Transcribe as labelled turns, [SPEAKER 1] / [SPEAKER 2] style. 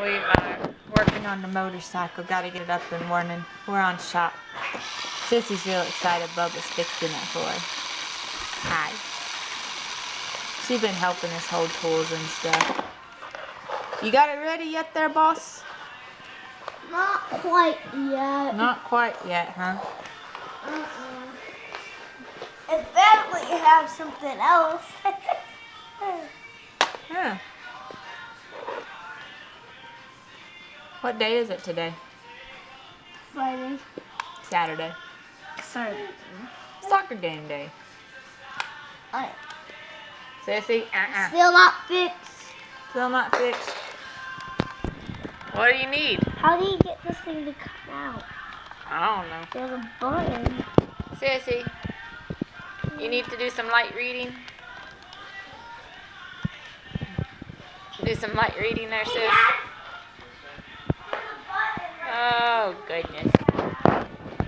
[SPEAKER 1] We are working on the motorcycle. Got to get it up and running. We're on shop. Sissy's real excited. Bubba's fixing it for her. Hi. She's been helping us hold tools and stuff. You got it ready yet there, boss?
[SPEAKER 2] Not quite yet.
[SPEAKER 1] Not quite yet, huh?
[SPEAKER 2] It definitely have something else.
[SPEAKER 1] Yeah. What day is it today?
[SPEAKER 2] Friday.
[SPEAKER 1] Saturday.
[SPEAKER 2] Saturday.
[SPEAKER 1] Soccer game day.
[SPEAKER 2] Alright.
[SPEAKER 1] Sissy,
[SPEAKER 2] Still not fixed.
[SPEAKER 1] Still not fixed. What do you need?
[SPEAKER 2] How do you get this thing to come out?
[SPEAKER 1] I don't know.
[SPEAKER 2] There's a button.
[SPEAKER 1] Sissy, you need to do some light reading. Do some light reading there, sis. Oh, goodness.